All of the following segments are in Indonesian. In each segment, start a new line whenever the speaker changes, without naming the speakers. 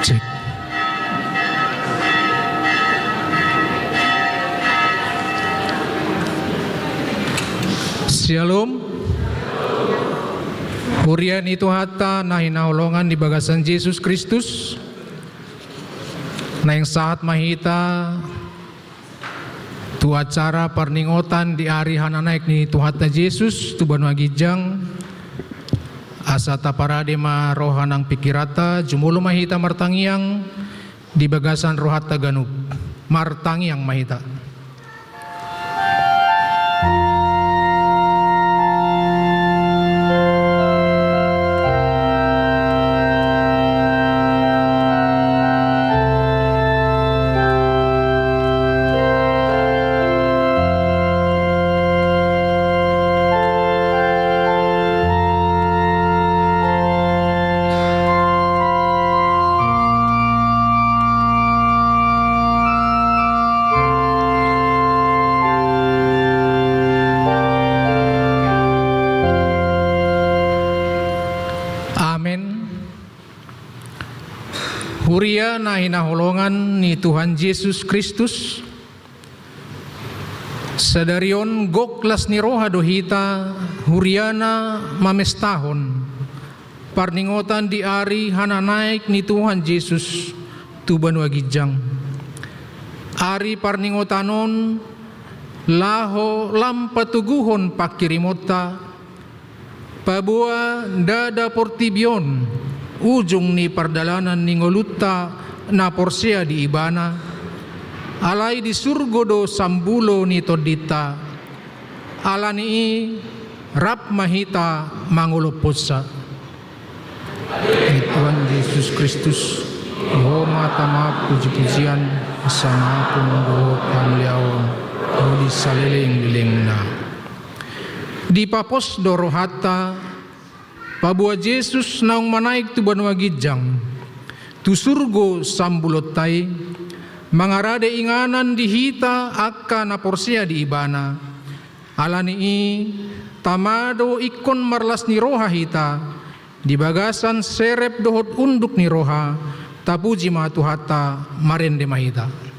Cek. Shalom. Hurian itu hatta nahi naulongan di bagasan Yesus Kristus. Na yang saat mahita tu acara perningotan di hari hananaik ni Tuhan Yesus tu banu agijang asata paradema rohanang pikirata jumulu mahita martangiang di bagasan rohata ganup martangiang mahita. Huria na hinaholongan ni Tuhan Yesus Kristus sadarion goklas ni roha dohita huriana mamestahon parningotan di ari hananaik ni Tuhan Yesus tuban wagijang ari parningotanon laho lampatuguhon pakirimota pabua dada portibion ujung ni pardalanan ni ngoluta na porsia di ibana alai di surgodo sambulo ni todita alani rap mahita manguloposa ni Tuhan Yesus Kristus Ihoma tama puji-pujian sama pun kamliaon di saliling-liling na di papos dorohata Pabua Yesus naung manaik tu banua gijang tu surgo sambulotai mangarade inganan dihita akka na porsia di ibana alani tamado ikon marlas ni roha hita di bagasan serep dohot unduk ni roha tapuji matuhata marende mahita.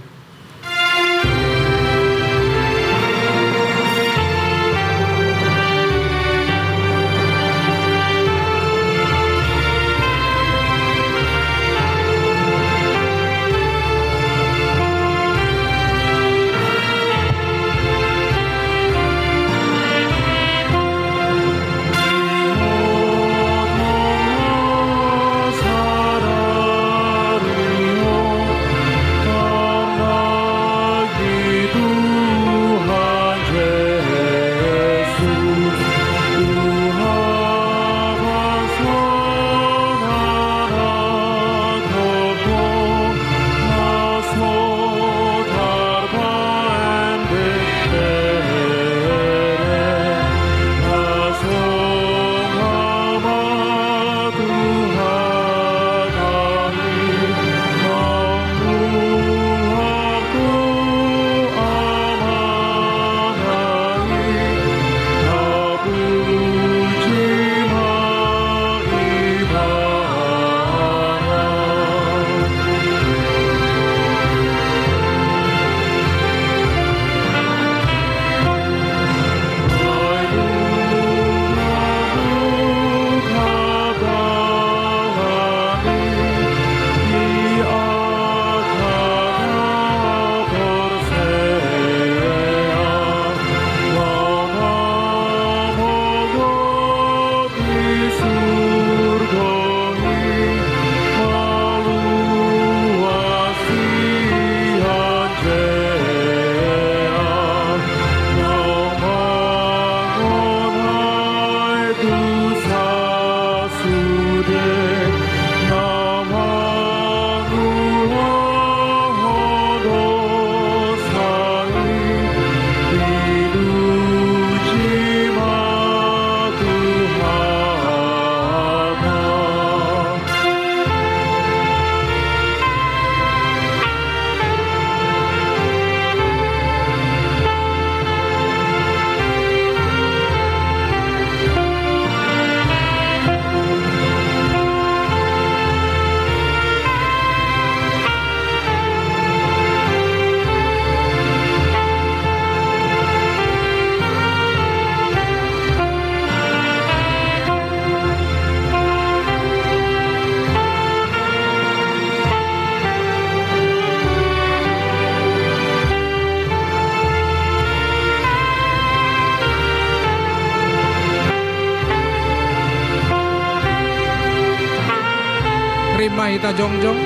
terima hita jongjong.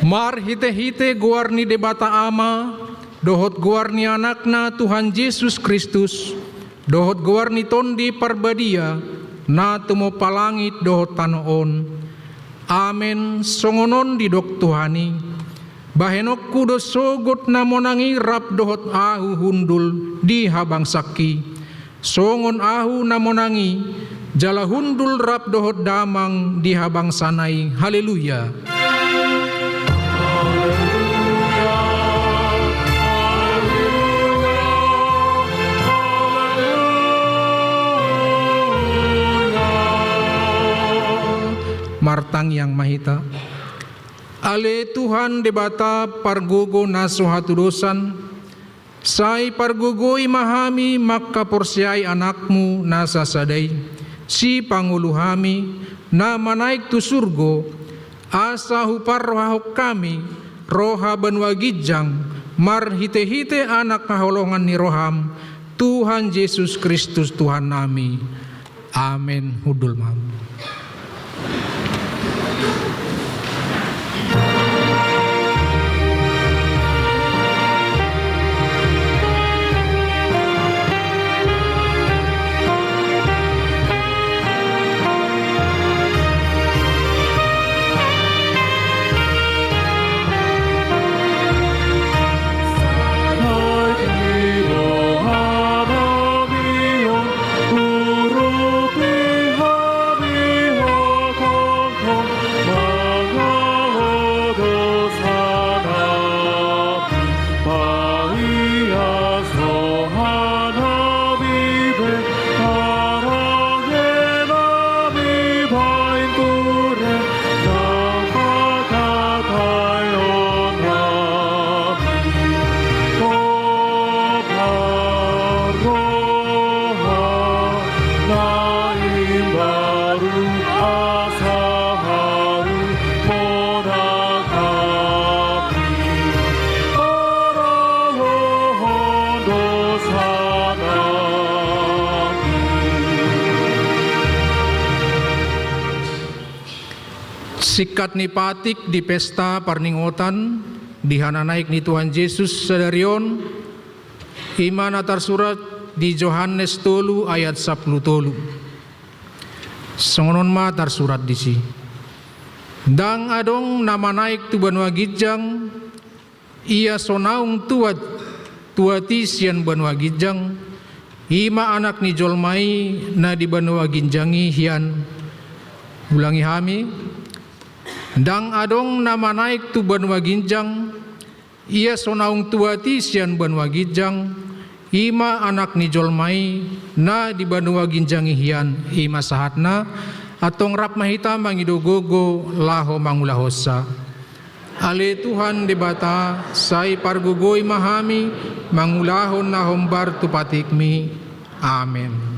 Mar hite-hite guarni debata ama, dohot guarni anakna Tuhan Yesus Kristus, dohot guarni tondi parbadia, na tumo palangit dohot tanoon. Amen, songonon di dok Tuhani. Bahenok kudo sogot na monangi rap dohot ahu hundul di habang saki. Songon ahu na monangi, jala hundul rap dohot damang di habang sanai. Haleluya. Martang yang mahita. Ale Tuhan debata pargogo na suhatudosan, sai pargogo imahami maka porsiai anakmu na sasadai, si panguluhami na manaik tu surgo, asa hupar rohahok kami, roha banwa gijang, mar hite-hite anak kaholongan ni roham, Tuhan Yesus Kristus Tuhan nami. Amin. Hudul mam. Sikat ni patik di pesta parningotan, di hana naik ni Tuhan Yesus sadarion, iman atar surat di Yohanes 3 ayat 10. Songonon ma atar surat di si. Dang adong nama naik tu banua gijang, ia sonaung tuati sian banua gijang, ima anak ni jolmai na di banua ginjangi hian. Ulangi hami. Dang adong nama naik tu banua ginjang, ia sonaung tuati sian banua ginjang, ima anak ni jolmai na di banua ginjangi hian, ima sahatna atong rap mahita mangidogogo laho mangulahosa. Ale Tuhan debata sai pargogoy mahami mangulahon na hombar tupatikmi. Amen.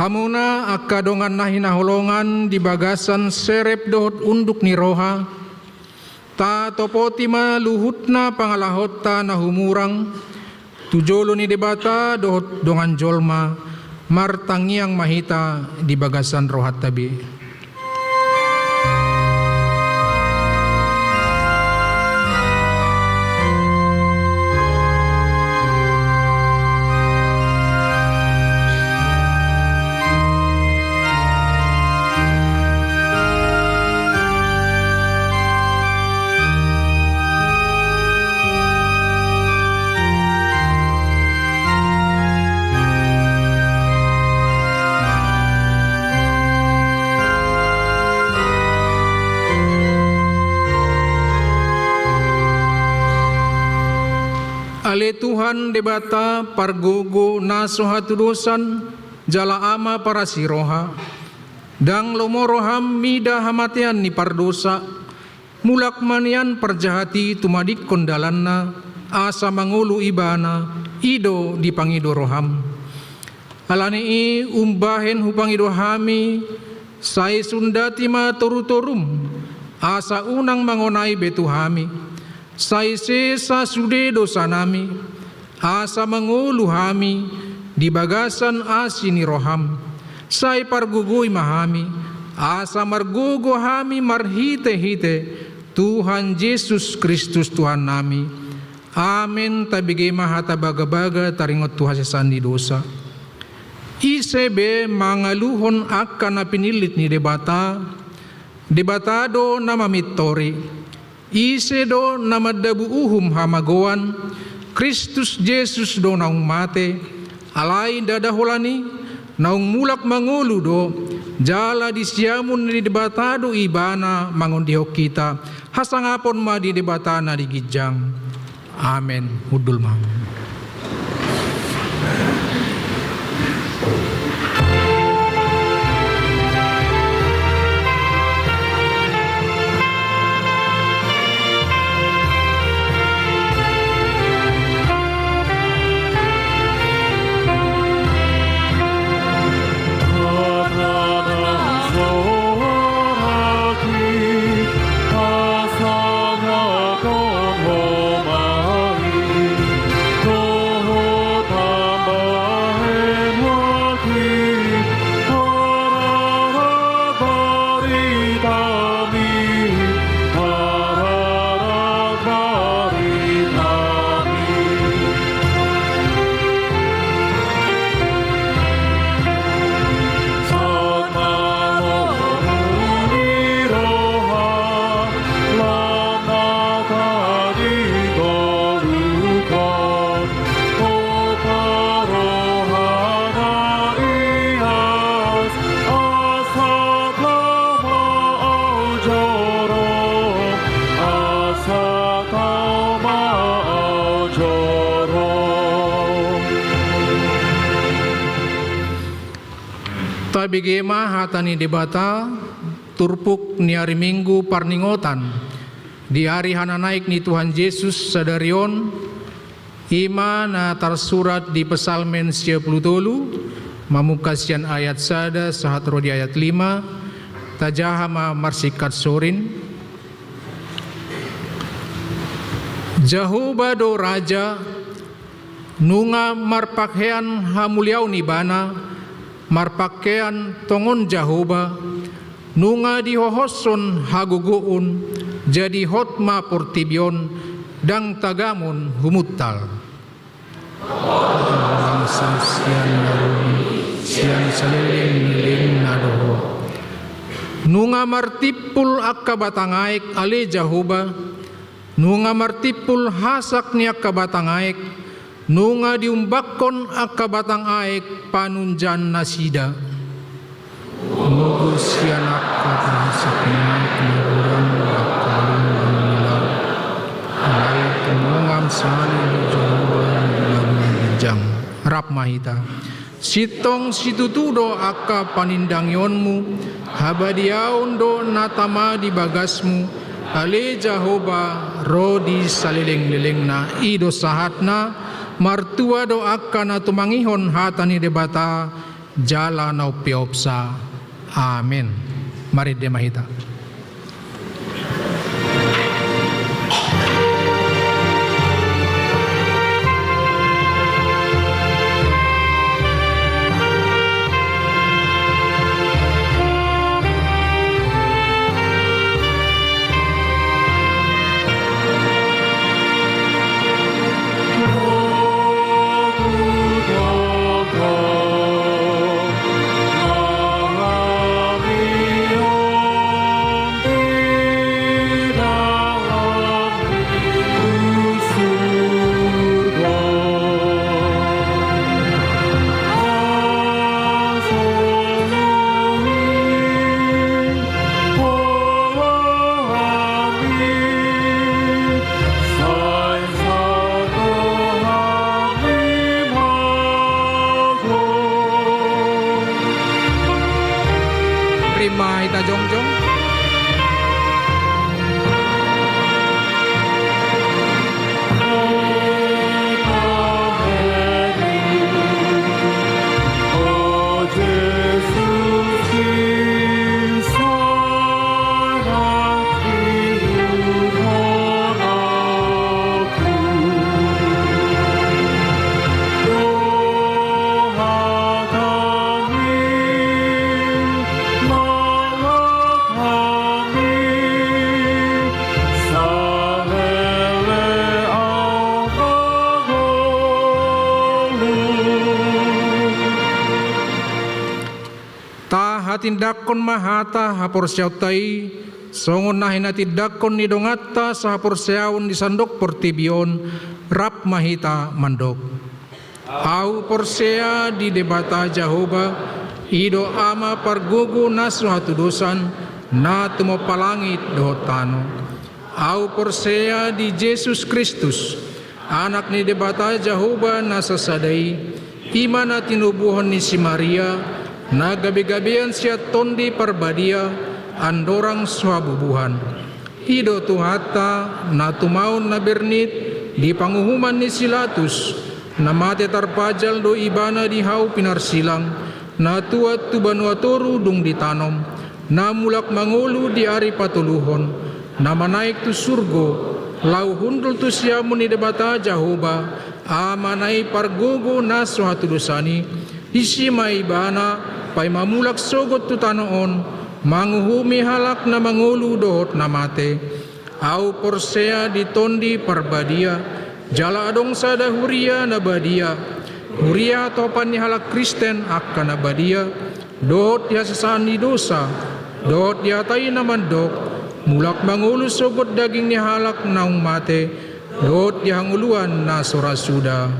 Amuna akka dongan na hinaholongan di bagasan serep dohot unduk ni roha. Ta topoti ma luhut na pangalahot ta na humurang. Tujolo ni debata dohot dongan jolma. Martangiang mahita di bagasan rohat tabi. Ale Tuhan debata pargogo naso hatudosan jala ama para siroha dang lomoroham mida hamatian ni pardosa mulak manian perjahati tumadik kondalanna asa mangulu ibana ido di pangido roham alani umbahen hupangido hami sai sundati ma torutorum asa unang mangonai betu hami sai sesa sude dosa nami, asa mengulu hami, di bagasan asini roham, sai pargugui mahami, asa margugo hami marhite-hite, Tuhan Yesus Kristus Tuhan nami. Amin tabigay mahata baga-baga taringot Tuhan sesandi dosa. Isebe mangaluhon akan na pinilit ni debatado na mamitori. Ise do na madabu uhum hamagoan, Kristus Jesus do naung mate, alay dadaholani, naung mulak mangulu do, jala disyamun ni debatado ibana mangondihok kita, hasangapon ma di debatana di gijang. Amen. Hudul mam. Tabigema hatani debata turpuk ni hari Minggu parningotan di hari hana naik ni Tuhan Yesus sadarion ima na tarsurat di Pesalmen 10 mamukasian ayat sada sahatro di ayat 5 tajahama marsikat sorin Jehovah do raja nunga marpakhean hamuliau ni bana marpakean tongon Jehovah nunga dihohoson haguguun jadi hotma portibion dang tagamon humuttal sian saliling nadoho nunga martipul akka batangaik ale Jehovah nunga martipul hasak ni akka batangaik nunga diumbakon akka batang aek panunjan nasida mugus yan akka tahasakna kinaburan bakalun nilaw alay tumungam sani Jehovah nagmajang rap mahita sitong situtudo akka panindangyonmu habadiaon do natama di bagasmu ale Jehovah rodi saliling-liling na ido sahat na martua do akka na tumangihon hatani debata jala nau piopsa. Amin. Mari demahita. Terima ita jongjong. Tindakon mahata hapor syautai songon nahina tindakon ni dongata sahapor syaun di sandok portibion rap mahita mandok au porsea di debata Jehovah ido ama pargugu nasu hatu dosan na tumo palangit dohotano au porsea di Yesus Kristus anak ni debata Jehovah nasa sadai imana tinubuhon ni si Maria na gabi-gabian siya tondi parbadia andorang swabubuhan ido tuhata na tumaon na bernit di panguhuman ni Silatus na mate tarpajal do ibana di hau pinarsilang na tuat tu banuatoru dung ditanom na mulak mangulu di ari patuluhon na manaik tu surgo lau hundul tu siamu ni debata Jehovah amanai pargogo na suatu dosani isi maibana pai mamulak sogot tu tanoon manguhumi halak na mangulu dohot na mate au porsea di tondi parbadia jala adong sada huria na badia huria topan ni halak Kristen akan na badia dohot ya sesani dosa dohot ya tay na mandok mulak mangulu sogot daging ni halak naung mate dohot ya hanguluan na sorasuda.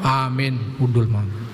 Amin. Udul mang.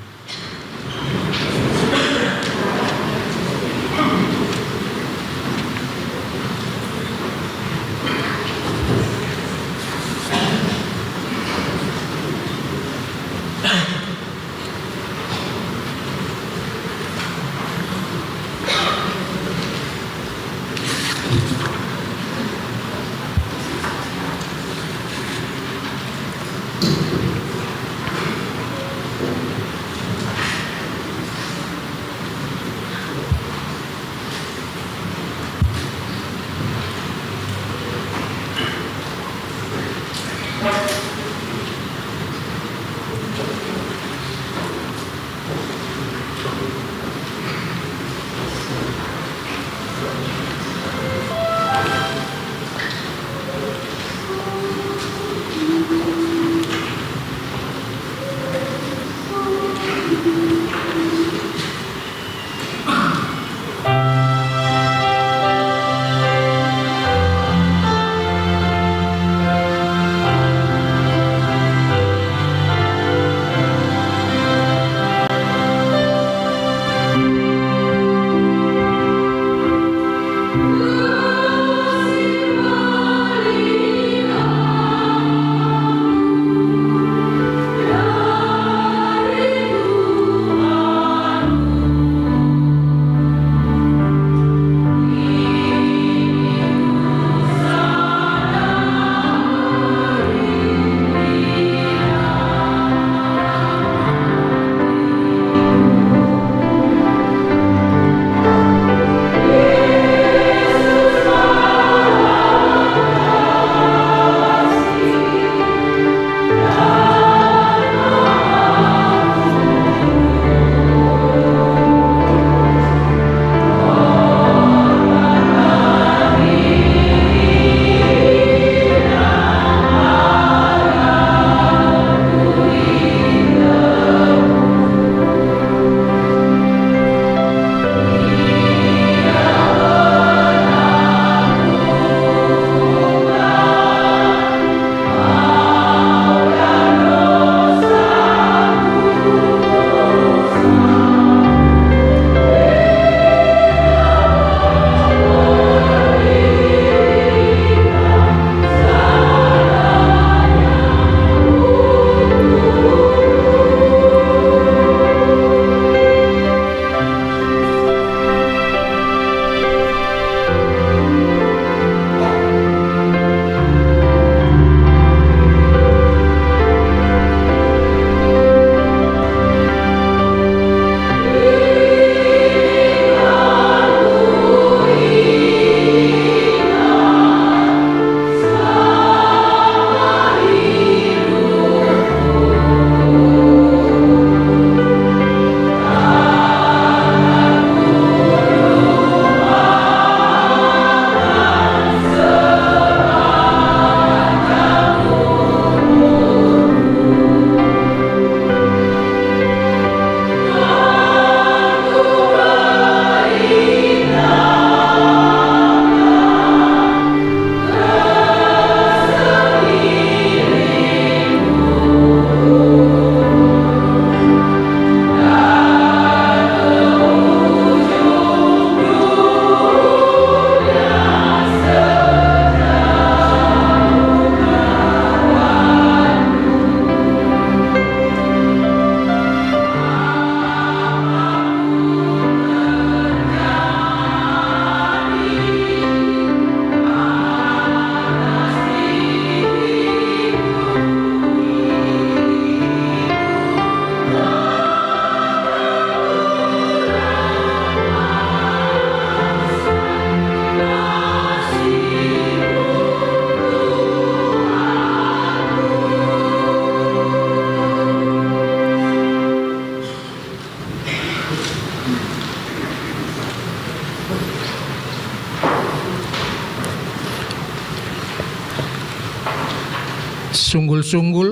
sunggul-sunggul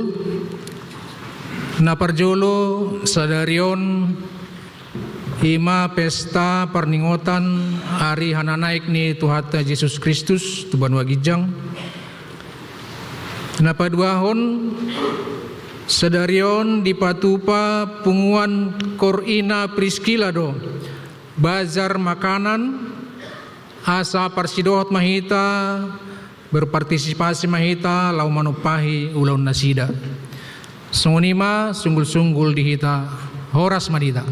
na parjolo sadarion ima pesta perningotan hari hananaik ni Tuhata Yesus Kristus tuban wagijang na paduahon sadarion dipatupa punguan Korina Priskila do bazar makanan asa parsidohot mahita berpartisipasi mahita lau manupahi ulau nasida sungunima sunggul-sunggul dihita horas madita.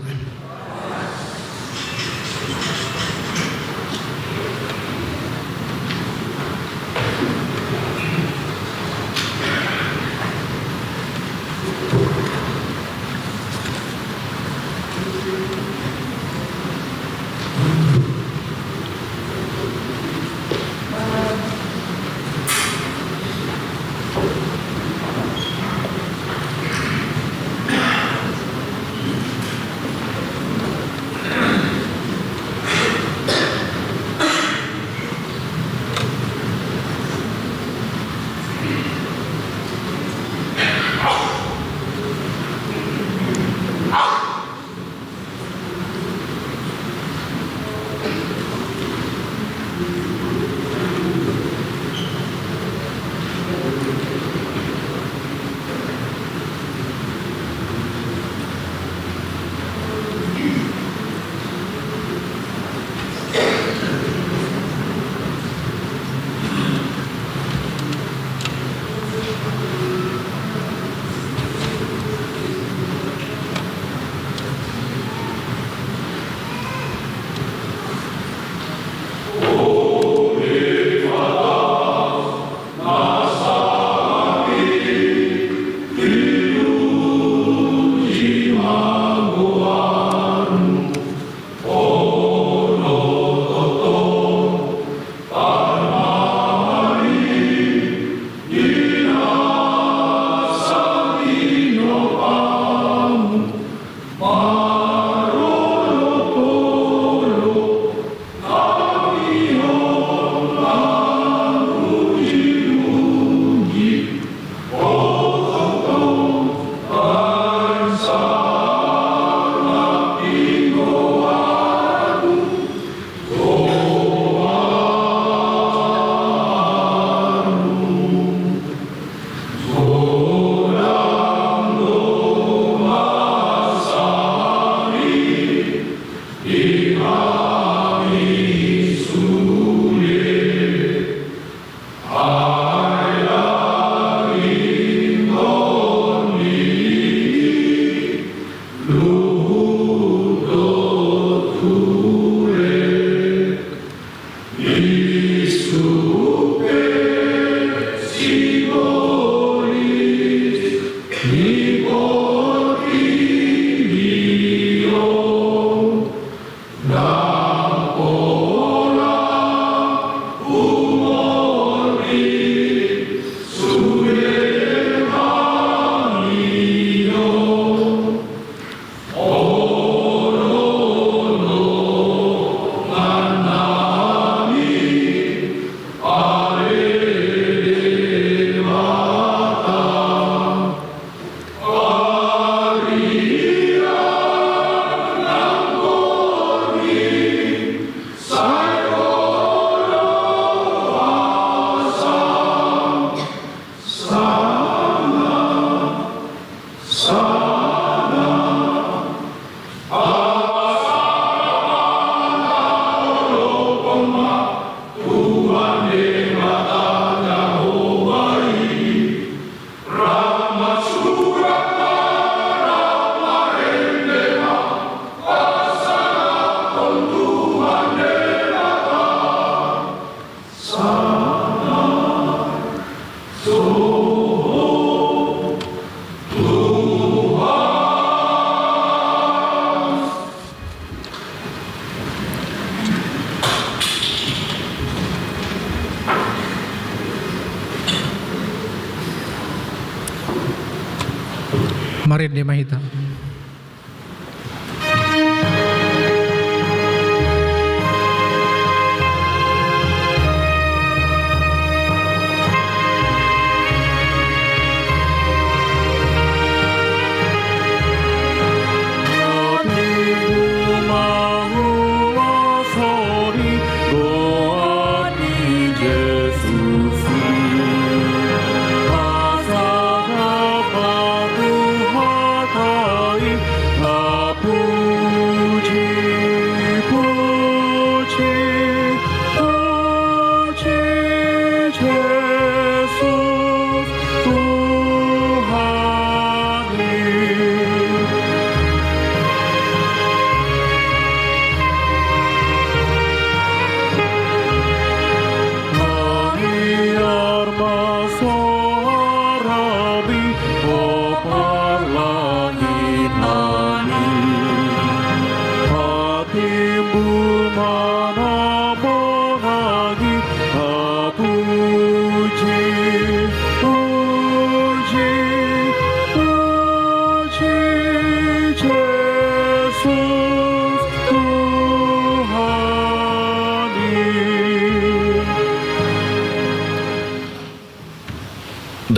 Mari di mahita.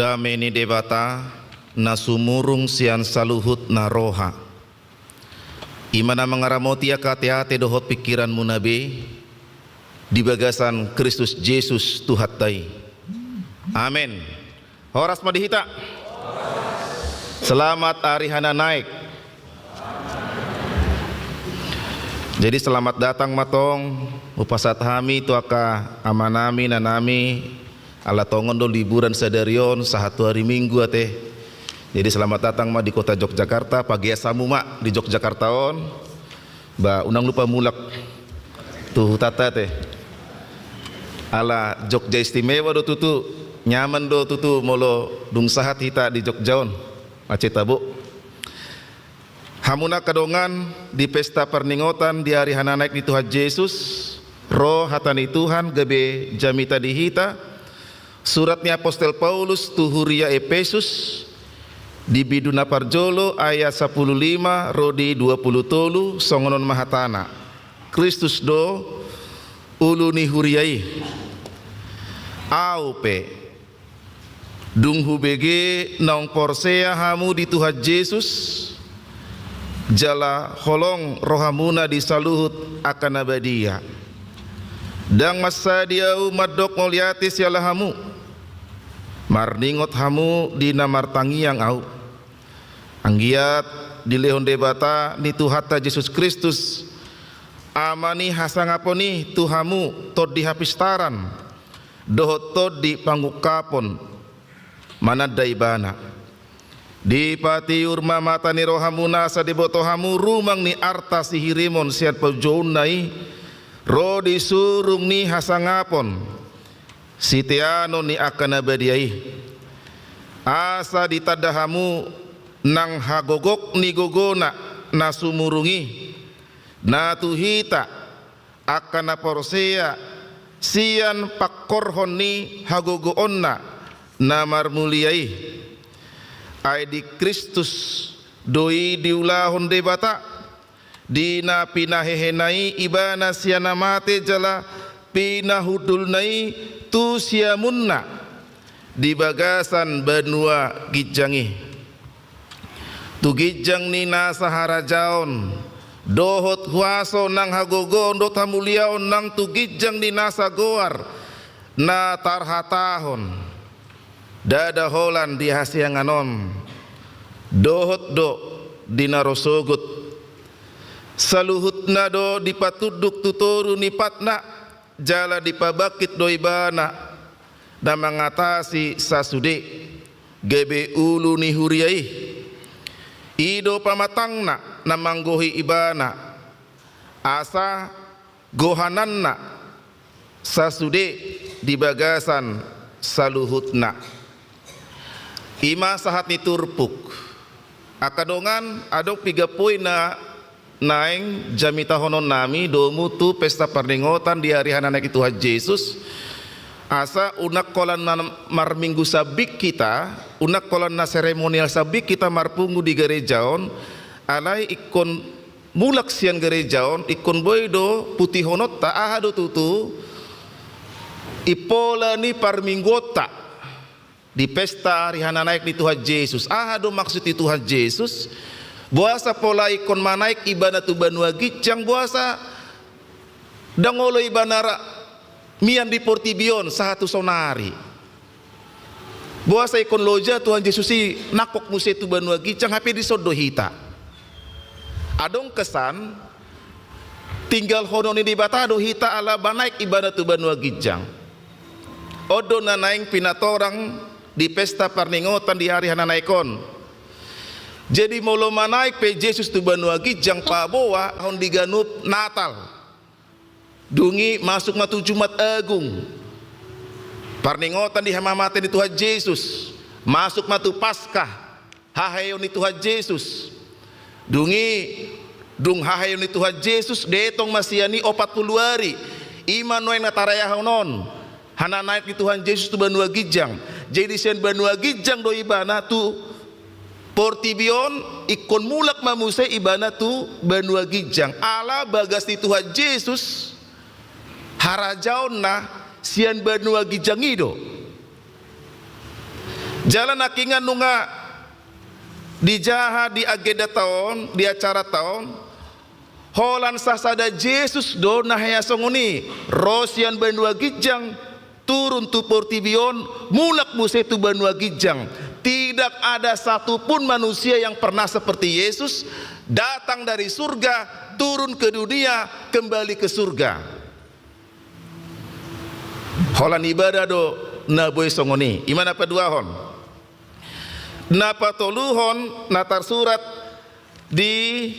Dame ni debata na sumurung sian saluhut na roha. Imana mengaramoti hati-hati dohot pikiranmu nabi di bagasan Kristus Yesus Tuhatai. Amin. Horas madihita. Selamat hari hana naik. Jadi selamat datang matong upasat hami tu aka amanami nanami ala tongon do liburan sadarion satu hari minggu ate. Jadi selamat datang ma di kota Yogyakarta pagi asamu mak di Yogyakarta on. Ba unang lupa mulak tuh tata teh. Ala Jogja istimewa do tutu nyaman do tutu molo dung sahat hita di Jogjaon. Maceta bu. Hamuna kadongan di pesta perningotan di hari hana naik di Tuhan Yesus roh hatani Tuhan gebe jamita dihita suratnya Apostel Paulus tuhuria Efesus di biduna parjolo ayat 15 rodi 20 tolu songonon mahatana Kristus do uluni huriai aupe dunghu bege naung porsea hamu di Tuhan Yesus jala holong rohamuna disaluhut akan abadia dang masa diau madok moliati siala hamu marningot hamu di namar tangiang au anggiat di lehon debata ni Tuhata Yesus Kristus amani hasangaponi tuhamu tod di hapistaran dohot tod di panggukapon manadai bana di pati urma mata ni rohamuna sa dibotohamu rumang ni arta sihirimon siat pajoun nai ro disurung ni hasangapon sitiano ni akan abadiai asa ditadahamu nang hagogok ni gogona na sumurungi na tuhita akan porsea sian pakkorhon ni hagogoonna na marmuliai ay di Kristus doi diulahon debata dina pinahehenai ibana siana mate jala pinahudulnai tu siamunna di bagasan benua gijangi tu gijang ni nasa harajaon dohot huaso nang hagogon dot hamuliaon nang tu gijang ni nasa goar na tarhatahon dada holan di hasianganon dohot do dinarosogut saluhut na do dipatuduk tutoru nipatna jala dipabakit do ibana dan mengatasi sasude gebe ulu ni huriai ido pamatangna na manggohi ibana asa gohananna sasude di bagasan saluhutna ima sahat ni turpuk akadongan adok piga poin na naeng jamita honon nami domu tu pesta perningotan di hari hana naik Tuhan Yesus asa unak kolan na marminggu sabik kita unak kolan na seremonial sabik kita marpungu di gerejaon alai ikon mulak sian gerejaon ikon boydo putih honot ta ahado tutu ipola ni parminggota di pesta hari hana naik di Tuhan Yesus ahado maksud di Tuhan Yesus buasa pola ikon manaik ibana tu banua gicang buasa dangolo ibanara mian di portibion sahatu sonari buasa ikon loja Tuhan Yesus si nakok muse tu banua gicang hape di sodohita adong kesan tinggal honon ini batado hita ala banaik ibana tu banua gicang odo na naing pinatorang di pesta perningotan di hari hana naikon jadi molo manaik pe Yesus tu banua gijang paboa hon diganup Natal dungi masuk matu Jumat Agung perningotan di hamamate di Tuhan Yesus masuk matu Paskah hahayon di Tuhan Yesus dungi dung hahayon di Tuhan Yesus detong masiani 40 hari iman noy nataraya honon hana naik di Tuhan Yesus tu banua gijang jadi sen banua gijang do ibana tu portibion ikon mulak mamuse ibana tu banua gijang ala bagas di Tuhan Yesus harajaon na sian banua gijang ido Jalan akingan nunga di jaha di agenda tahun, di acara tahun, holan sasada Jesus do nahaya songoni, rosian banua gijang, turun tu portibion, mulak muse tu banua gijang. Tidak ada satupun manusia yang pernah seperti Yesus, datang dari surga, turun ke dunia, kembali ke surga. Holan ibadah do naboy songoni, imana paduahon. Napa toluhon natar surat di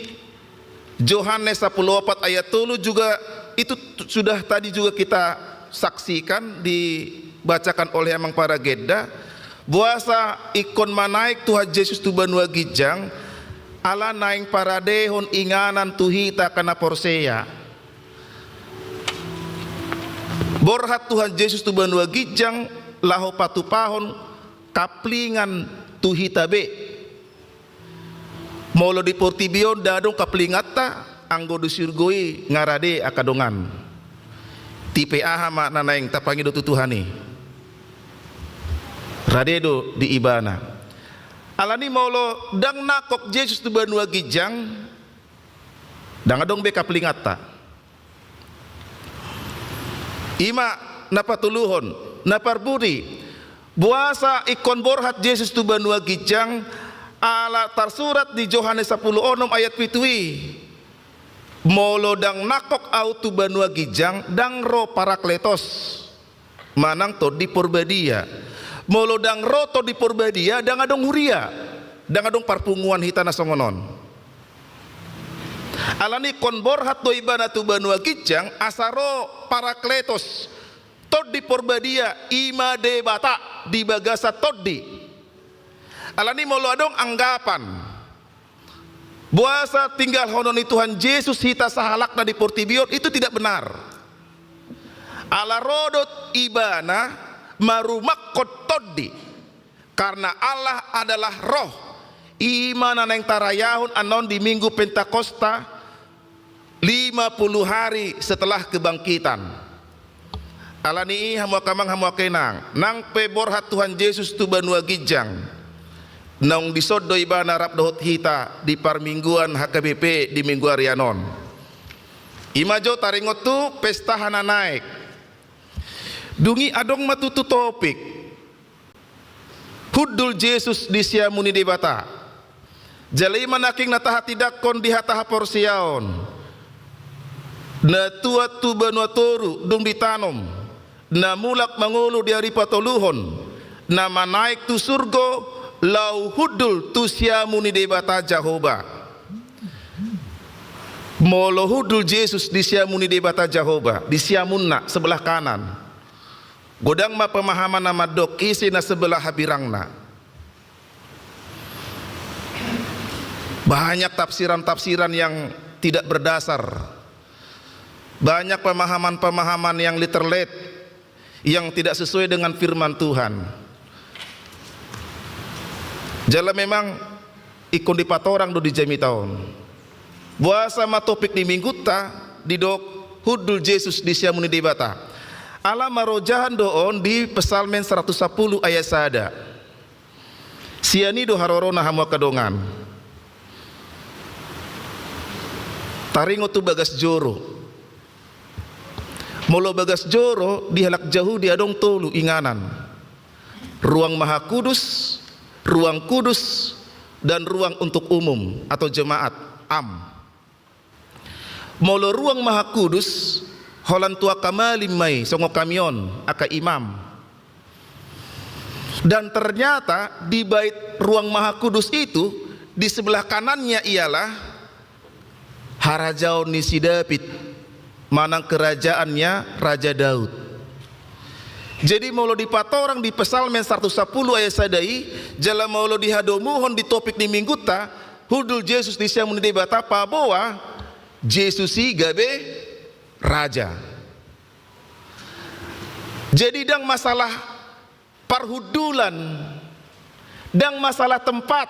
Yohanes 14 ayat 3 juga itu sudah tadi juga kita saksikan dibacakan oleh amang para gedda. Buasa ikon manaik Tuhan Yesus tu banua gijang ala naing paradehon inganan tuhita kana porseya. Borhat Tuhan Yesus tu banua gijang laho patupahon kaplingan tuhita be molo di portibion dadong kaplingata anggo dusirgoi ngarade akadongan tipe aha makna naing tapangi do tuhani radedo di ibana alani molo dang nakok Yesus tu banua gijang dang adong be kaplingata ima napatuluhon naparbudi buasa ikon borhat Yesus tu banua gijang ala tarsurat di Yohanes 10 ayat 7 molo dang nakok au tu banua gijang dang ro parakletos manang to di porbadia molo dang ro to di porbadia dang adong huria dang adong parpunguan hitana songonon alani kon borhat do ibana tu banua gijang asaro parakletos tod di porbadia ima de bata di bagasa toddi alani molo adong anggapan buasa tinggal hononi Tuhan Yesus hita sahalak na di portibion itu tidak benar ala rodot ibana marumakkot toddi karena Allah adalah roh imana neng tarayahun anon di minggu Pentakosta 50 hari setelah kebangkitan alani hamwa kamang hamwa kenang nang pe borhat Tuhan Yesus tu banua gijang nang disodo ibana rap dohot hita di parmingguan HKBP di minggu arianon imajo taringot tu pesta hana naik dungi adong matutu topik hudul Yesus di siamuni debata jalai manaking nataha tidak kon di hataha porsiaon na tua tu banua toru dung ditanom na mulak mangulu di hari patoluhon na manaik tu surgo lau hudul tu siamuni debata Jahoba molo hudul Yesus di siamuni debata Jahoba di siamunna sebelah kanan godang ma pemahaman nama dok isi na sebelah habirangna banyak tafsiran-tafsiran yang tidak berdasar banyak pemahaman-pemahaman yang literate yang tidak sesuai dengan firman Tuhan. Jala memang ikon di patorang do di jami tahun. Buasa ma topik di minggu ta di dok hudul Yesus di siamuni debata. Ala marojahan doon di Pesalmen 110 ayat sada. Siani do harorona hamwa kadongan. Taringo tu bagas joro. Molo bagas joro dihalak jauh di adong tolu inganan ruang maha kudus, ruang kudus dan ruang untuk umum atau jemaat molo ruang maha kudus holan tua kamalim mai songo kamion aka imam dan ternyata di bait ruang maha kudus itu di sebelah kanannya ialah harajaon nisi David manang kerajaannya Raja Daud. Jadi maulo di patorang di Pesalmen 110 ayat sadai jala maulo di hadomuhon di topik di mingguta hudul Yesus di siamuni debata paboa Yesus si gabe raja. Jadi dang masalah parhudulan dang masalah tempat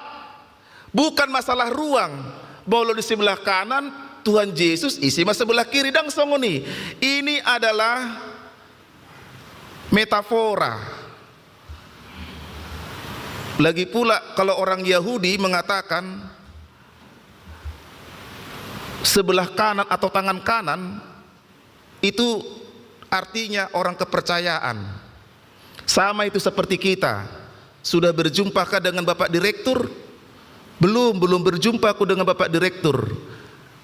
bukan masalah ruang maulo di sebelah kanan Tuhan Yesus isi mas sebelah kiri dang songoni. Ini adalah metafora. Lagi pula kalau orang Yahudi mengatakan sebelah kanan atau tangan kanan itu artinya orang kepercayaan. Sama itu seperti kita. Sudah berjumpakah dengan Bapak Direktur? Belum berjumpa aku dengan Bapak Direktur.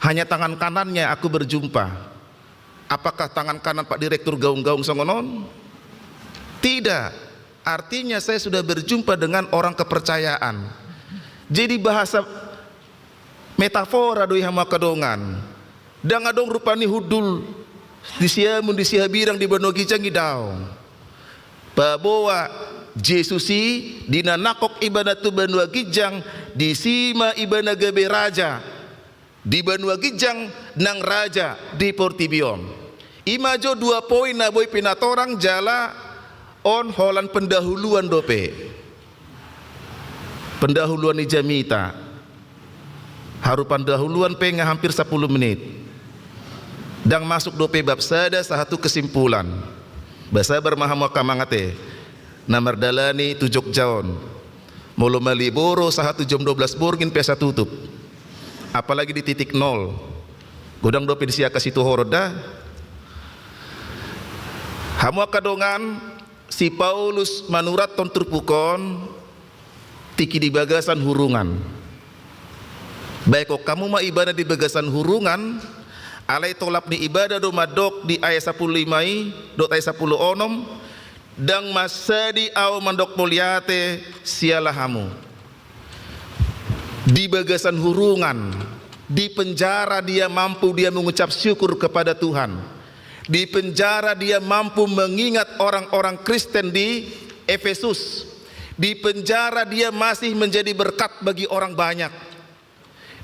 Hanya tangan kanannya aku berjumpa. Apakah tangan kanan Pak Direktur gaung-gaung songonon? Tidak. Artinya saya sudah berjumpa dengan orang kepercayaan. Jadi bahasa metafora doi hama kadongan. Dan adong rupani hudul di siamun di sihabirang di bano gijang gidaw. Babawa Jesusi dina nakok ibanatu banua gijang di sima ibana gabe raja di banua gijang nang raja di Portibion. Imajo 2 poin na boy pinatorang jala on holan pendahuluan dope. Pendahuluan ni jamita. Harupan dahuluan penga hampir 10 menit. Dan masuk dope bab sada satu kesimpulan. Basa bermahamu kamangate. Namar dalani 7 jaon. Molo maliboro sahatu jam 12 borgin pesa tutup. Apalagi di titik 0. Godang dope disia kasih horoda. Hamu kadongan si Paulus manurat ton turpukon tiki di bagasan hurungan. Baik kok kamu mah ibadah di bagasan hurungan, alai tolap ni ibadah do madok di ayat 15 dot ayat 10 onom dang masadi au mandok poliate sialah hamu. Di bagasan hurungan, di penjara dia mampu dia mengucap syukur kepada Tuhan. Di penjara dia mampu mengingat orang-orang Kristen di Efesus. Di penjara dia masih menjadi berkat bagi orang banyak.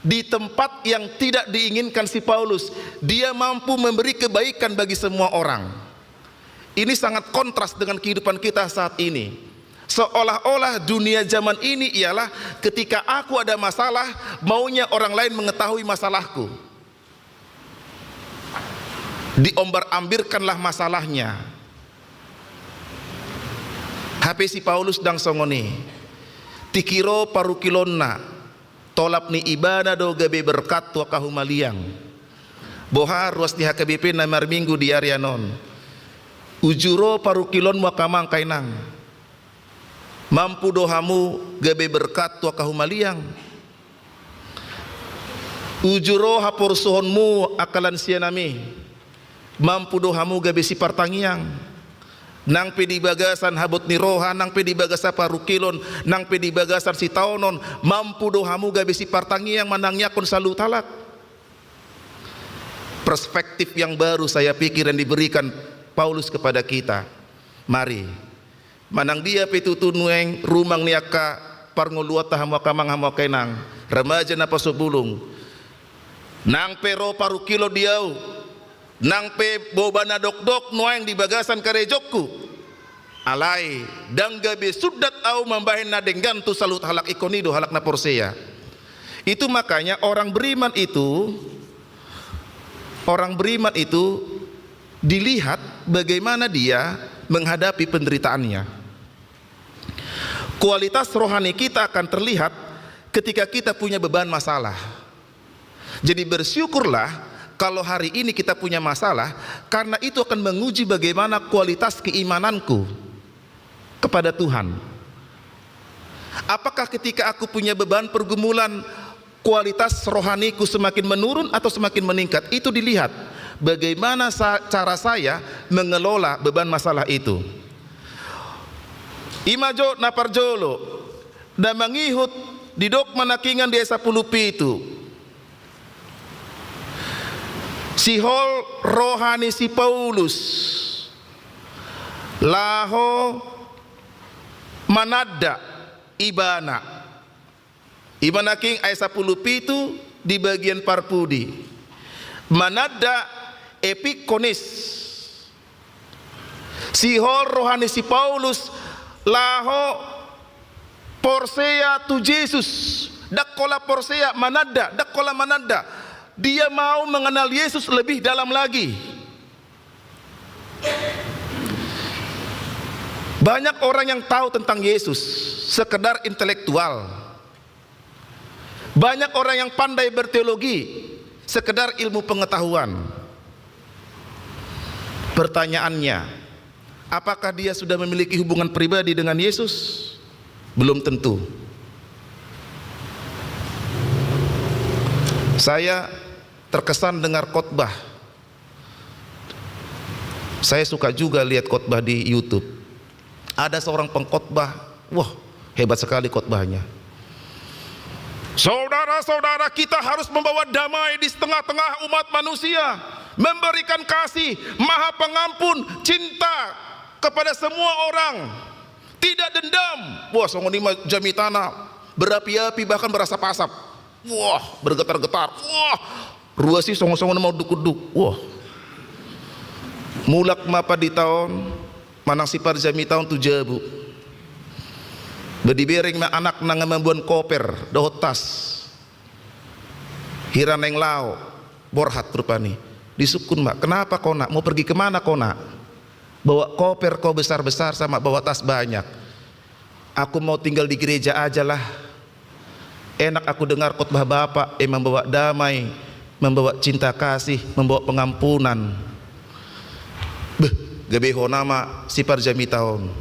Di tempat yang tidak diinginkan si Paulus, dia mampu memberi kebaikan bagi semua orang. Ini sangat kontras dengan kehidupan kita saat ini. Seolah-olah dunia zaman ini ialah ketika aku ada masalah, maunya orang lain mengetahui masalahku. Diombar-ambirkanlah masalahnya. HP si Paulus dang songoni tikiro parukilonna tolap ni ibadah do gabe berkat tua kahumaliang boha ruas di HKBP namar minggu di Arianon ujuro parukilon wakamang kainang mampu dohamu gabe berkat tua kahumaliang ujuro hapor suhonmu akalan sianami mampu dohamu gabe si partangiang nang pedi bagasan habot ni roha nang pedi bagasa parukilon nang pedi bagasan si taonon mampu dohamu gabe si partangiang manangnya kon salut halak. Perspektif yang baru saya pikir dan diberikan Paulus kepada kita. Mari manang dia petutunueng rumang niaka parngoluata hamu kamang hamu kenang remaja na pasobulung nang pero parukilo diau nang pe bobana dok-dok nuang di bagasan karejokku alai dang gabe sudat au mambahin na denggan tu salut halak ikonido halak na porseya. Itu makanya orang beriman itu dilihat bagaimana dia menghadapi penderitaannya. Kualitas rohani kita akan terlihat ketika kita punya beban masalah. Jadi bersyukurlah kalau hari ini kita punya masalah, karena itu akan menguji bagaimana kualitas keimananku kepada Tuhan. Apakah ketika aku punya beban pergumulan, kualitas rohaniku semakin menurun atau semakin meningkat? Itu dilihat bagaimana cara saya mengelola beban masalah itu. Imajo naparjolo dan mengihut di dok manakingan di 10 itu. Sihol rohani si Paulus laho manada ibana king ayat 10 itu di bagian parpudi manada epikonis sihol rohani si Paulus laho porseya tu Yesus dakola porseya manada dakola manada. Dia mau mengenal Yesus lebih dalam lagi. Banyak orang yang tahu tentang Yesus sekedar intelektual. Banyak orang yang pandai berteologi sekedar ilmu pengetahuan. Pertanyaannya, apakah dia sudah memiliki hubungan pribadi dengan Yesus? Belum tentu. Saya terkesan dengar khotbah. Saya suka juga lihat khotbah di YouTube. Ada seorang pengkhotbah, wah, hebat sekali khotbahnya. Saudara-saudara, kita harus membawa damai di tengah-tengah umat manusia, memberikan kasih, maha pengampun, cinta kepada semua orang, tidak dendam. Wah, songoni jami tanah berapi-api, bahkan berasap-asap. Wah, bergetar-getar. Wah, ruasi songo-songo mau dukuduk. Wah, mulak mapa di tahun manang sipar jami tahun 7 bu. Bedibereng ma anak nang membuan koper dotas. Hira neng lao borhat rupani. Disukun mak, kenapa kau nak? Mau pergi kemana kau nak? Bawa koper kau besar-besar sama bawa tas banyak. Aku mau tinggal di gereja aja lah. Enak aku dengar khotbah Bapak membawa damai, membawa cinta kasih, membawa pengampunan. Beh, gebeho nama sipar jami tahun.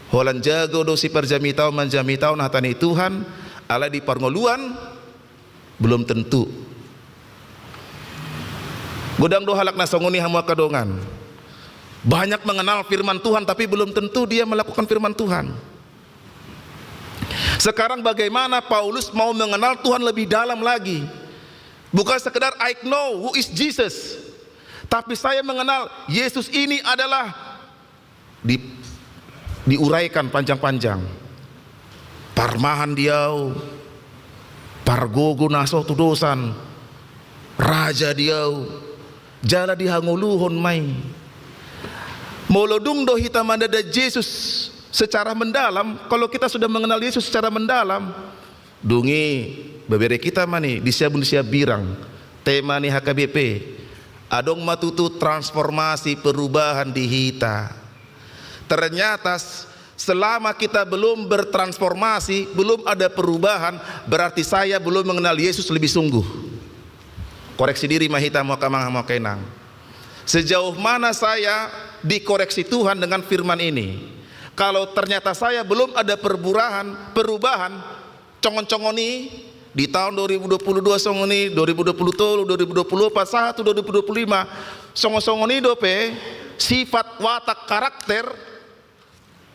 Holan jago do sipar jami tahun manjami tahun hatani Tuhan, ala di parngoluan belum tentu. Godang do halak nasonguni hamua kadongan. Banyak mengenal firman Tuhan tapi belum tentu dia melakukan firman Tuhan. Sekarang bagaimana Paulus mau mengenal Tuhan lebih dalam lagi? Bukan sekedar I know who is Jesus, tapi saya mengenal Yesus ini adalah diuraikan panjang-panjang. Parmahan diau, pargogo naso tu dosan, raja diau, jala dihanguluhon mai. Molodung do hita mandada Yesus secara mendalam. Kalau kita sudah mengenal Yesus secara mendalam, dungi bebere kita mani disiabun disiab birang tema ni HKBP adong matutu transformasi perubahan di hita. Ternyata selama kita belum bertransformasi, belum ada perubahan, berarti saya belum mengenal Yesus lebih sungguh. Koreksi diri mahita mau kamang mau kenang. Sejauh mana saya dikoreksi Tuhan dengan firman ini? Kalau ternyata saya belum ada perubahan, congon-congoni di tahun 2022 songoni, 2023, 2024, 2025, songo-songoni dope sifat watak karakter,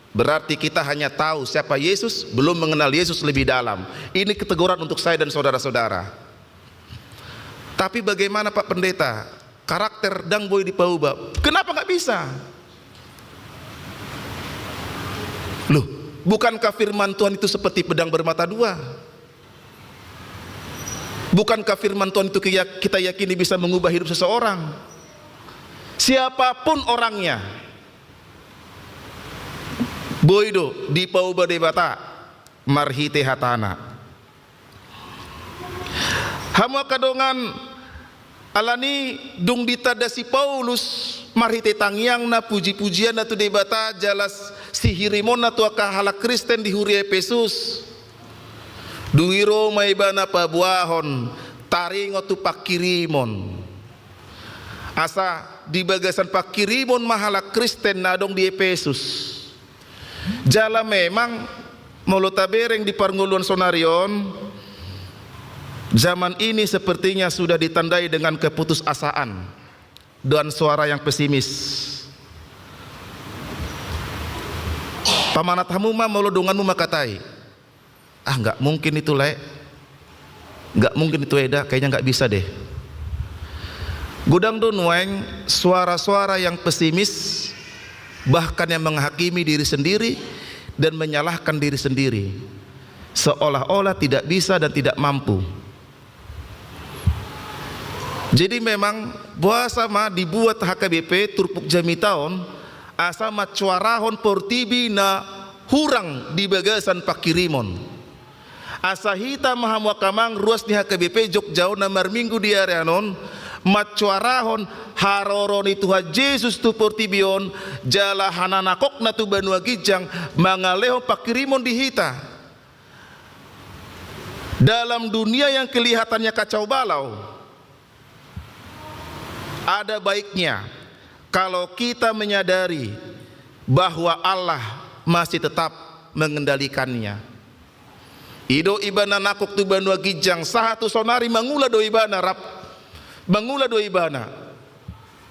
berarti kita hanya tahu siapa Yesus, belum mengenal Yesus lebih dalam. Ini keteguran untuk saya dan saudara-saudara. Tapi bagaimana Pak Pendeta? Karakter dang boy di pauba. Kenapa nggak bisa? Loh, bukankah firman Tuhan itu seperti pedang bermata dua? Bukankah firman Tuhan itu kita yakini bisa mengubah hidup seseorang? Siapapun orangnya. Boydo di pauba debata marhite hatana. Hama kadongan alani dung ditadasi Paulus marhite tangyang na puji-pujian na tu debata jalas sihirimon na tu akahala Kristen di huri Efesus. Duwiro maibana pabuahon taringo tu pakirimon. Asa di bagasan pakirimon mahala Kristen na dong di Efesus. Jala memang molotabereng di parnguluan sonarion. Zaman ini sepertinya sudah ditandai dengan keputusasaan dan suara yang pesimis. Pamanat hamuma molodonganmu makatai, nggak mungkin itu le, nggak mungkin itu eda, kayaknya nggak bisa deh. Gudang donueng suara-suara yang pesimis, bahkan yang menghakimi diri sendiri dan menyalahkan diri sendiri, seolah-olah tidak bisa dan tidak mampu. Jadi memang bahasa ma dibuat HKBP turpuk jami tahun asama cuarahon portibi na hurang di bagasan pakirimon. Asa hita mahamwa kamang ruas di HKBP Jogja na marminggu di areanon macuarahon haroroni Tuhan Yesus tu portibion jala hananakok na tu banua gijang mangaleho pakirimon di hita. Dalam dunia yang kelihatannya kacau balau, ada baiknya kalau kita menyadari bahwa Allah masih tetap mengendalikannya. Ido ibana nakok tu banua gijang sahatu sonari mangula do ibana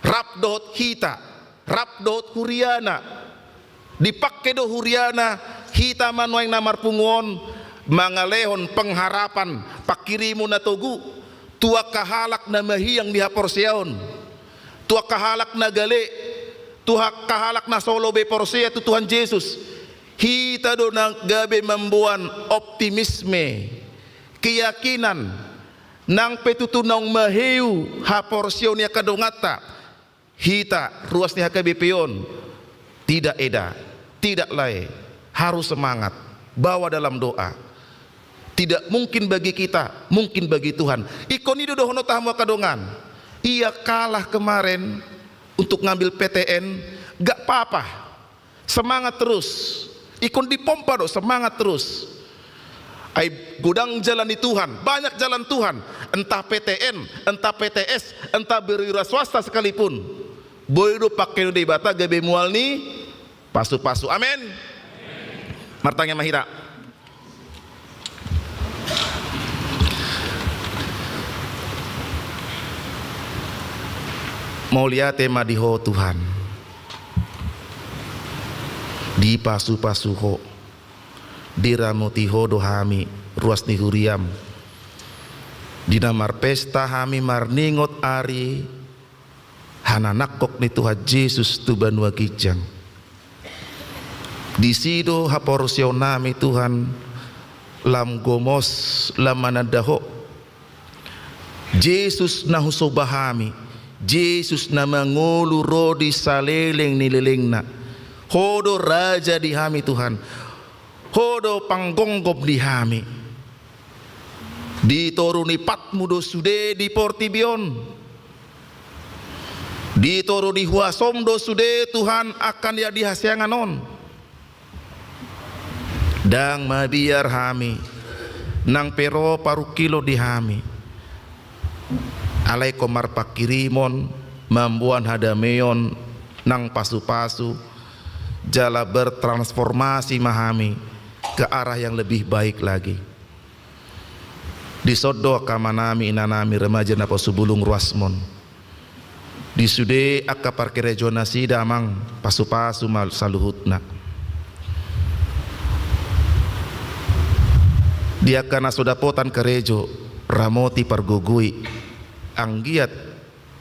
rap dohot hita, rap dohot huriana, dipakai do huriana hita manuang namar pungon mangalehon pengharapan pakirimu na togu tua kahalak na mahiyang dihaporseon, tua kahalak na gale, tua kahalak na solo be porsea tu Tuhan Yesus. Hita do na gabe membuan optimisme, keyakinan nang petutunong mahiu haporsion ya kadongata hita ruas ni hakabepion tidak eda, tidak lae, harus semangat, bawa dalam doa. Tidak mungkin bagi kita, mungkin bagi Tuhan. Ikon itu dohono tahamu kadongan. Ia kalah kemarin untuk ngambil PTN, gak apa-apa, semangat terus. Ikon dipompa do, semangat terus. Ai gudang jalan di Tuhan, banyak jalan Tuhan, entah PTN, entah PTS, entah berwira swasta sekalipun. Boy do pakai do bata gabe mual ni pasu-pasu. Amin. Martanya mahira. Mau lihat tema diho Tuhan di pasu-pasu ho diramuti ho dohami ruas ni huriam di namar pesta hami marningot ari hananakok ni Tuhan Yesus tu banua kijang di sido haporsio nami Tuhan lam gomos lam manadaho Yesus nahusobahami Yesus na mangulu rodi saleleng nilelengna hodo raja di hami Tuhan, hodo panggonggop di hami ditoruni patmu do sude di portibion ditoru di huasom do sude Tuhan akan ya dihasianganon dang mabiar hami nang pero paru kilo di hami alai komar pakirimon mambuan hadameon nang pasu-pasu jala bertransformasi mahami ke arah yang lebih baik lagi. Di sodo kamanami inanami remaja napa subulung ruasmon di sude akka parkerejo nasi damang pasu-pasu mal saluhutna dia kana sodapotan kerejo ramoti pargugui anggiat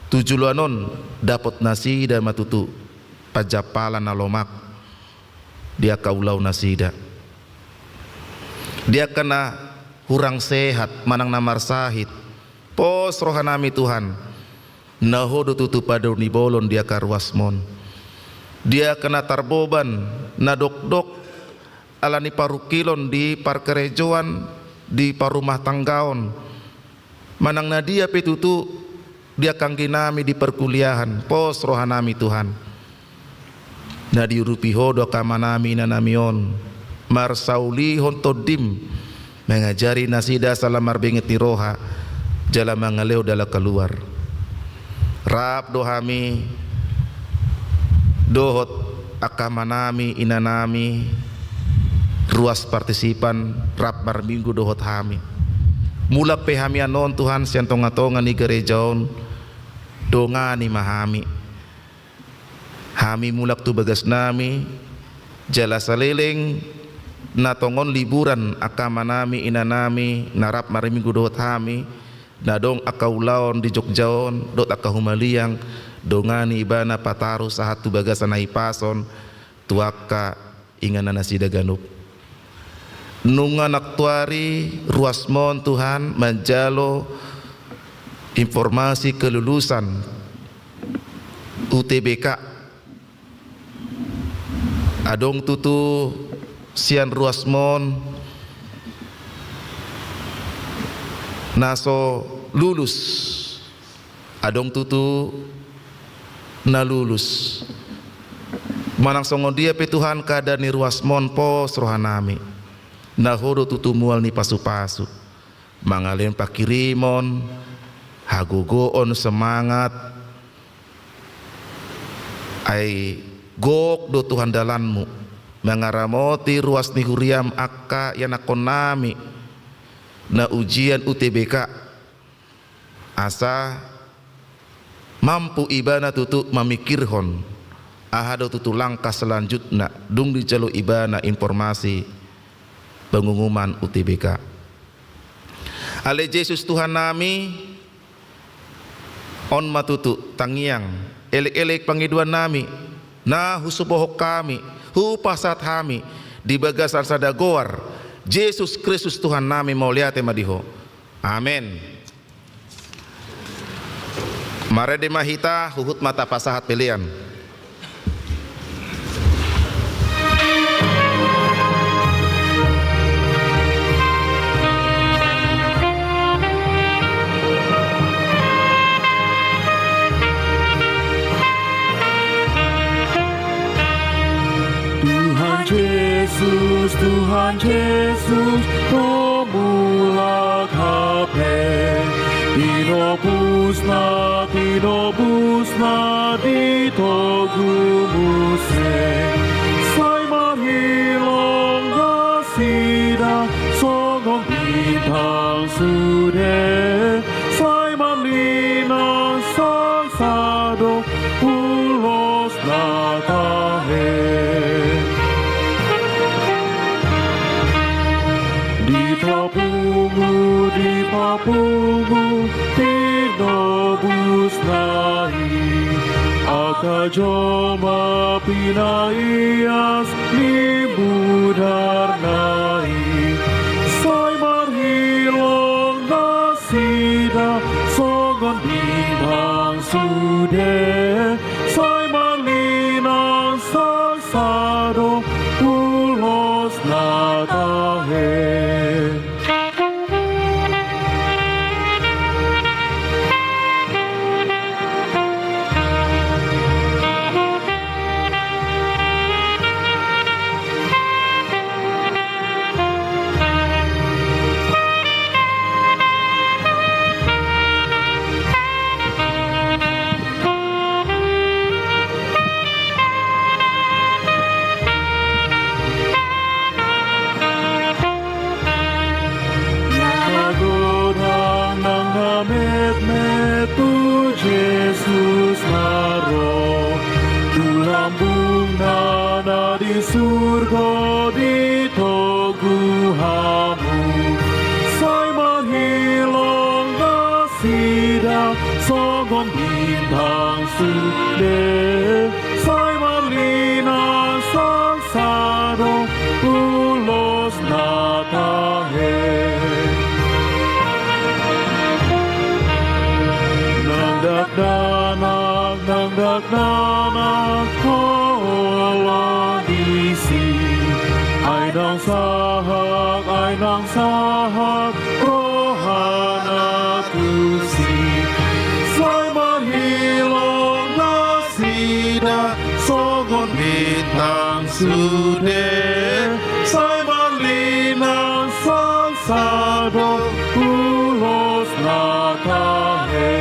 tujuluanon dapat nasida matutu pajapalan nalomak dia kaulau nasida dia kena kurang sehat manang namar sahid pos rohanami Tuhan nahodo tutu padu ni bolon dia karwasmon dia kena tarboban nadok-dok alani parukilon di parkerejoan di parumah tanggaon manang nadia petutu dia kangginami di perkuliahan pos rohanami Tuhan na diurupi hodo kamanami nanamion marsauli hontodim mengajari nasida salamar benget ni roha jala mangaleo dala keluar rap dohami dohot akamanami inanami ruas partisipan rap mar minggu dohot hami mulak pehami anon Tuhan siantonga-tonga ni gerejaon dongani mahami hami mulak tu bagas nami jala saleleng natongon liburan akamanami inanami narap mari minggu dohot hami nadong akaulaon di Jogjaon dot akahumaliang dongani ibana pataru sahat tu bagasan ipason tuaka ingana nasida ganup nungan aktuari ruasmon Tuhan menjalo informasi kelulusan UTBK adong tutu sian ruasmon naso lulus adong tutu na lulus manang songon dia pe Tuhan kada ni ruas monpo rohanami na hodo tutu mual ni pasu-pasu mangalen pakirimon hagogoon semangat ai gok do Tuhan dalanmu mengaramoti ruas ni huriam akka yang akonami na ujian UTBK asa mampu ibana tutu memikirhon ahado tutu langkah selanjutnya dung di jalur ibana informasi pengumuman UTBK ale Yesus Tuhan nami on matutu tangiang elek-elek pangiduan nami na husubohok kami hu pasat kami di bagasan sadagoar Yesus Kristus Tuhan nami mau lihat madiho amin. Mare de mahita huhut mata pasahat pilihan.
Tuhan Yesus, pemula kape, tinobusna di togumuse, sai marhilong gasida, sogong bintang sude, sai marlina sangsado, ulos natahe. Di papungu, tinobus nai, akajoma pinaias libudar nai, sai marhilong nasida, sogon bintang sude, sai marlina sangsado, ulos natahe. Surga di toguhamu, sai marhilong gasida, sogon bintang sude, sai marlina sangsado, ulos natahe. Nangdak danak, ay nang sahak rohana tusi, sai marhilong nasida, sogon bintang sude, sai marlina sangsado, ulos natahe.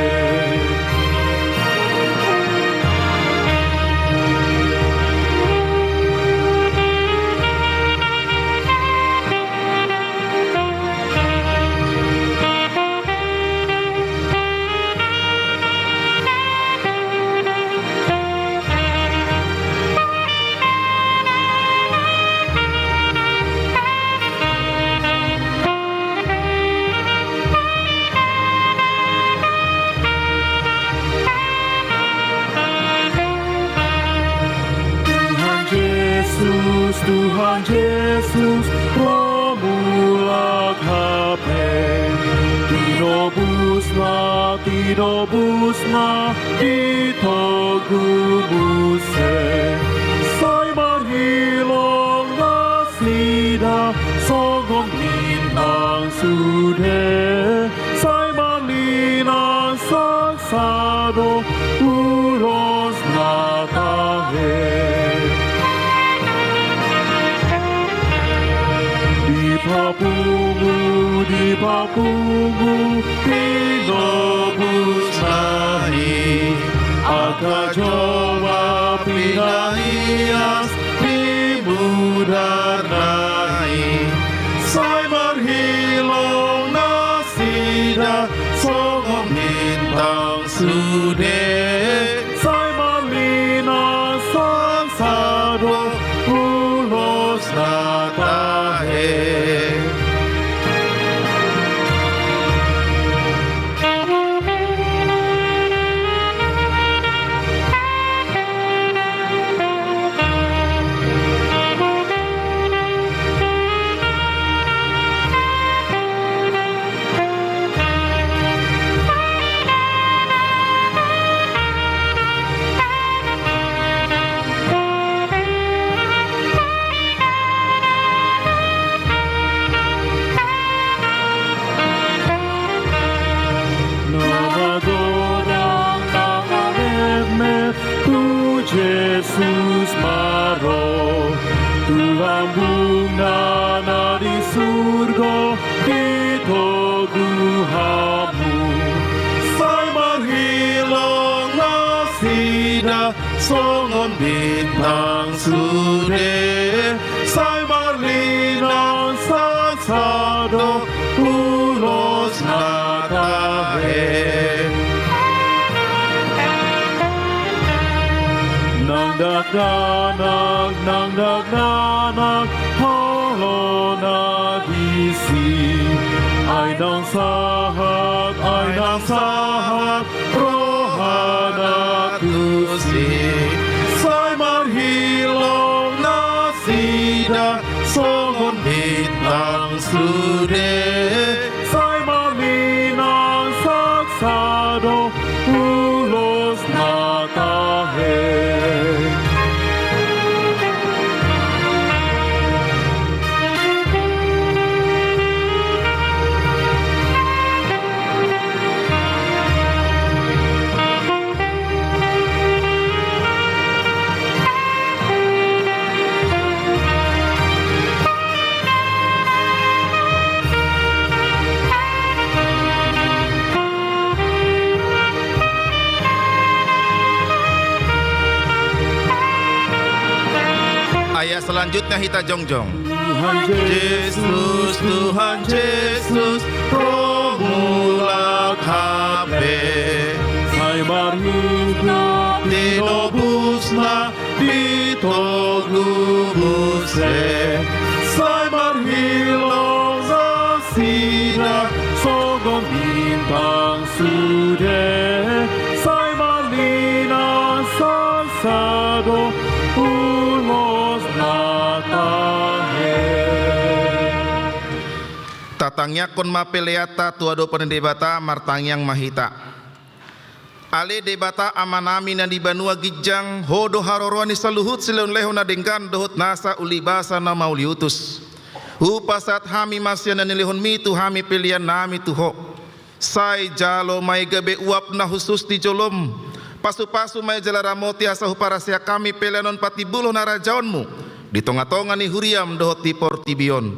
Tuhan Yesus, pemula kape, tinobusna di togumuse, sai marhilong nasida, sogong bintang sude, sai marlina sangsado. papumu pinobus nahi akajowa pinaias dimudar nahi sai marhilong nasida songom bintang sude sai malina sansado ulos natahe. Jesus maro Tuhan bunga di surga itu Tuhanmu sai marhilong nasida songon bintang sude sai marlina sansado ulos natahe. Nang dagdanak holo nagisi ay nang sahat rohana tusi say marhilong nasida songon bintang sude say marlinang saksado ulos natahe.
Ayat selanjutnya kita jongjong. Tuhan Yesus, promulak habe.
Sai marhilong
Tinobusna ditogubuse.
sai marhilong zasida sogong bintang sude sai marlina sansado ulos natahe.
Tatangnya kon mapeleata tuado penendebata martangyang mahita. Ale debata amanami na di banua gijang hodo harorwani saluhut silon leho na dengkan dohut nasa ulibasa na mauliutus. Upasat hami masya na nilihon mitu hami pilihan nami tuho. Sai jalo may gabe uap na husus di jolom. Pasu-pasu may jalaramoti asahu parasya kami pilihanon patibulo na rajaonmu. Di tonga-tonga ni huriam dohot di portibion.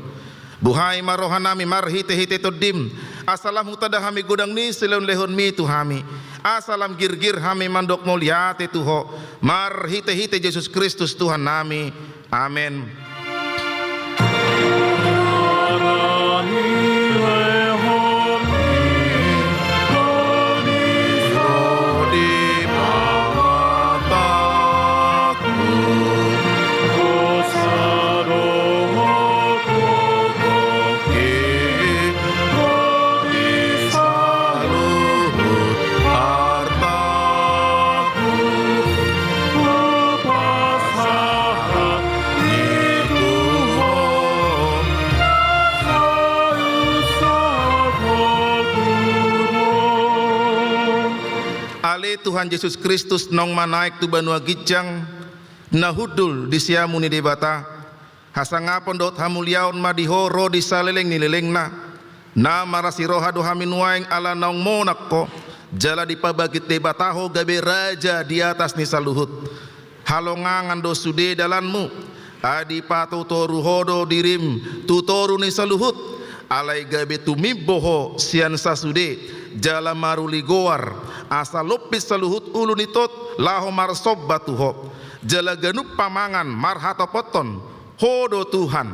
Buhay marohanami marhite-hite todim. Asalam hutada hami gudang ni silon lehon mitu hami. Asalam gir-gir hami mandok mulyate tuho. Marhite-hite Yesus Kristus Tuhan nami. Amin. Tuhan Yesus Kristus nong manaik tu banua gijang nahudul di siamuni debata hasangapon dot hamuliaon madiho ro di saleleng nilelengna na marasi rohado haminuaing ala naung monakko jala di pabagit debataho gabe raja di atas ni saluhut halongangan do sude dalanmu adi patu toru hodo dirim tutoru ni saluhut alai gabe tumimboho sian sasude jala maruli goar asa lopis saluhut ulunitot laho marsobbatuho jala ganup pamangan marhata poton hodo Tuhan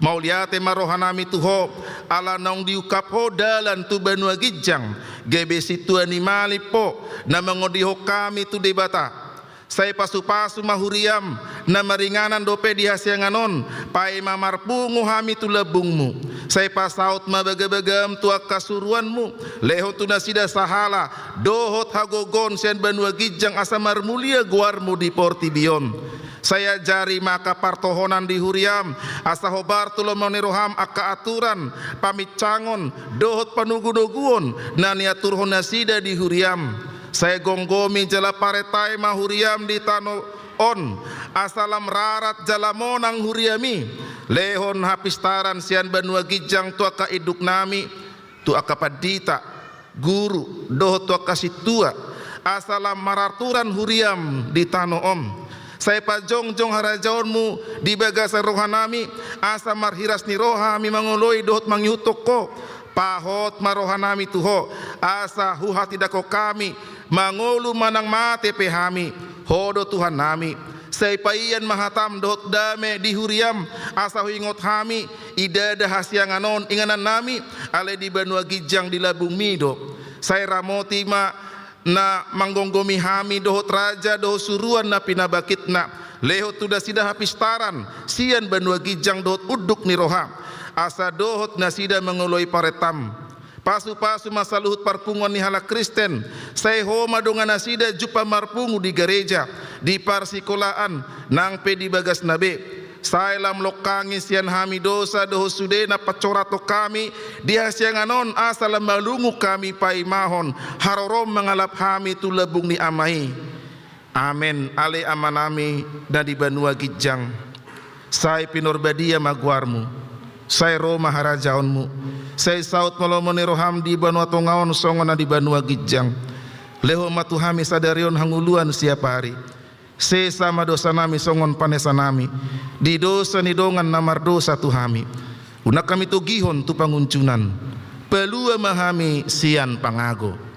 mauliate marohanami tuho ala naung diukap ho dalan tu banua gijang gebe situ animali po na mangodiho kami tu debata saya pasu-pasu mahuriam na maringanan dope di hasianganon pai mamarpungu hami tu lebungmu saya pasaut mabagabagam tu akasuruanmu lehon tu nasida sahala dohot hagogon sian banua gijang asamar mulia guarmu di portibion saya jari maka partohonan di huriam asa hobar tulo moniroham aka aturan pamit cangon dohot panugunuguon nania turhon nasida di huriam saya gonggomi jala paretai mahuriam di tano on asalam rarat jala monang huriami lehon hapistaran sian banua gijang tu aka iduk nami tu aka padita guru dohot tu aka situa asalam maraturan huriam di tano om saya pajongjong harajaonmu di bagasan rohanami asa marhiras ni rohami mangoloi dohot mangyutoko pahot marohanami tuho asa huhati dako kami mangolu manang mate pehami hodo Tuhan nami saya paian mahatam dohot dame di huriam asa huingot hami idada hasianganon inganan nami ale di banua gijang di labung mido saya ramoti ma na manggonggomi hami dohot raja dohot suruan na pinabakitna lehot tuda sida hapistaran sian banua gijang dohot uduk ni roha asa dohot nasida mengoloi paretam pasu-pasu masaluhut parpungon ni hala Kristen saya homa dongan nasida jupa marpungu di gereja di parsikolaan nang pe di bagas nabe saya lam lokangi sian hami dosa doho sudena pacorato kami dia sianganon asal malungu kami pai mahon harorom mengalap hami tu lebung ni amai amen ale amanami dan di banua gijang saya pinurbadia maguarmu saya roma harajaonmu saya saut malomoni roham di banua tongaon songona di banua gijang leho matu hami sadarion hanguluan siapa hari sesama dosa nami songon panesa nami di dosa ni dongan namar dosa tu hami unak kami tu gihon tu panguncunan pelua mahami sian pangago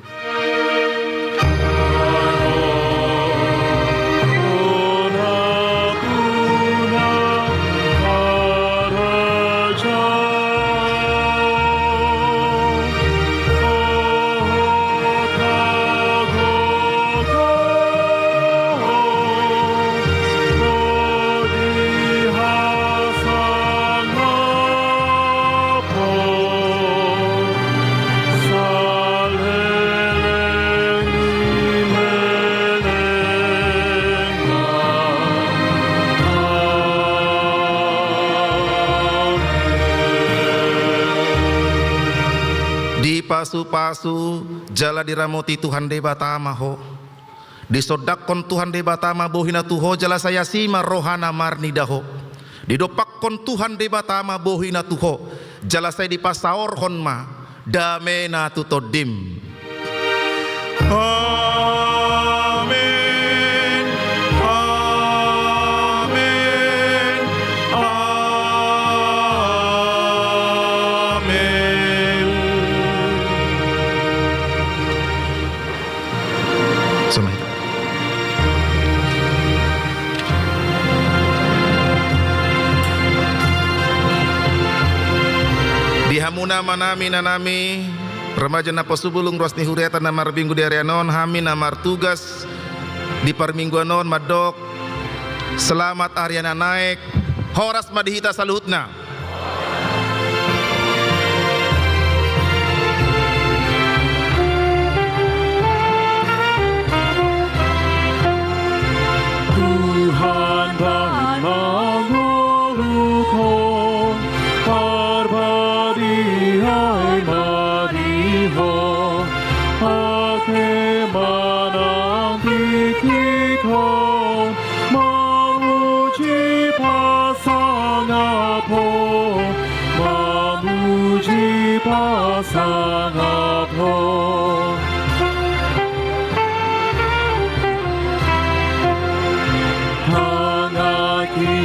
pasu-pasu jala diramoti Tuhan debatama ho disodakon Tuhan debatama bohina tuho jala saya sima rohana marni daho didopakon Tuhan debatama bohina tuho jala saya dipasaor honma damena tutodim amin hamuna manami nanami remaja napa subulung ruas ni huriatan namar minggu di arianon hami namar tugas di parmingguanon madok selamat ariana naik horas madihita saluhutna
Tuhan bagi mangolukon Hangaki